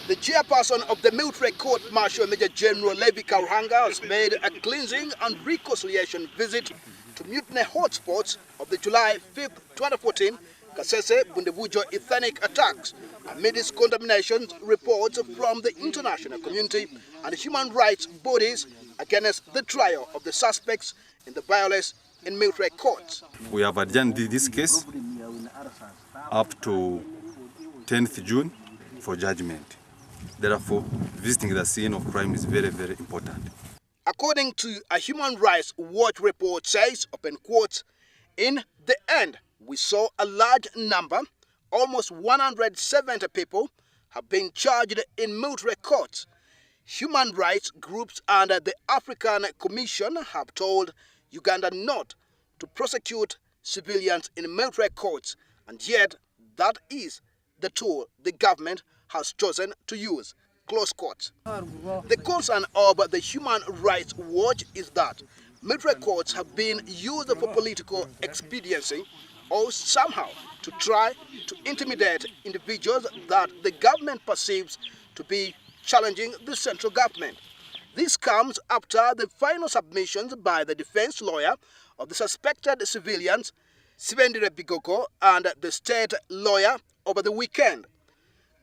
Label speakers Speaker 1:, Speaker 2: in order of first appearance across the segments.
Speaker 1: The chairperson of the Military Court Martial, Major General Levi Karuhanga, has made a cleansing and reconciliation visit to mutiny hotspots of the July 5, 2014 Kasese Bundebujo ethnic attacks amidst condemnations reports from the international community and human rights bodies against the trial of the suspects in the violence in military courts.
Speaker 2: We have adjourned this case up to 10th June for judgment. Therefore, visiting the scene of crime is very, very important.
Speaker 1: According to a Human Rights Watch report says, open quotes, in the end, we saw a large number, almost 170 people, have been charged in military courts. Human rights groups and the African Commission have told Uganda not to prosecute civilians in military courts, and yet that is the tool the government has chosen to use, close quotes. The concern of the Human Rights Watch is that military courts have been used for political expediency or somehow to try to intimidate individuals that the government perceives to be challenging the central government. This comes after the final submissions by the defense lawyer of the suspected civilians, Sibendire Bigogo, and the state lawyer over the weekend.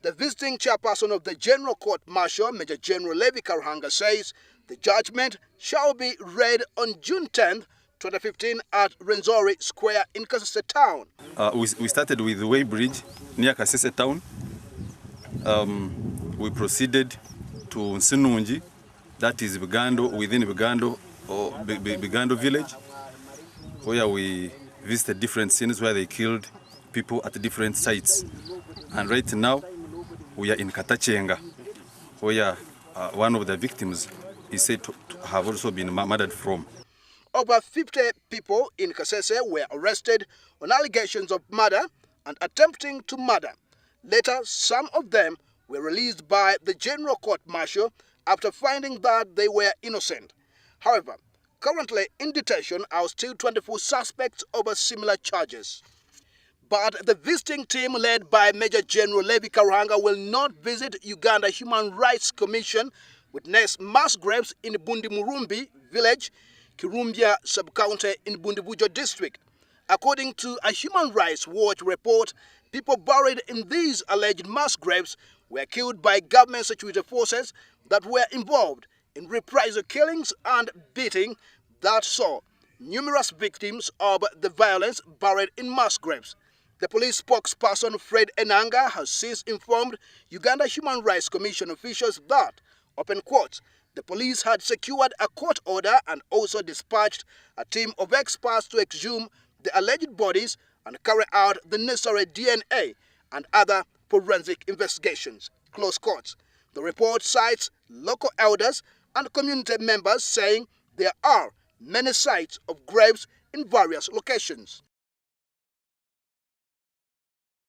Speaker 1: The visiting chairperson of the General Court Martial, Major General Levi Karuhanga, says the judgment shall be read on June 10, 2015 at Rwenzori Square in Kasese town.
Speaker 2: We started with the Way Bridge near Kasese town. We proceeded to Nsinungi, that is Bigando, within Bigando, or Bigando village, where we visited different scenes where they killed people at different sites. And right now, we are in Katachenga, where one of the victims is said to have also been murdered from.
Speaker 1: Over 50 people in Kasese were arrested on allegations of murder and attempting to murder. Later, some of them were released by the General Court Martial after finding that they were innocent. However, currently in detention are still 24 suspects over similar charges. But the visiting team led by Major General Levi Karuhanga will not visit Uganda Human Rights Commission witness mass graves in Bundimurumbi village, Kirumbya sub-county in Bundibujo district. According to a Human Rights Watch report, people buried in these alleged mass graves were killed by government security forces that were involved in reprisal killings and beating that saw numerous victims of the violence buried in mass graves. The police spokesperson Fred Enanga has since informed Uganda Human Rights Commission officials that, open quotes, the police had secured a court order and also dispatched a team of experts to exhume the alleged bodies and carry out the necessary DNA and other forensic investigations, close quotes. The report cites local elders and community members saying there are many sites of graves in various locations.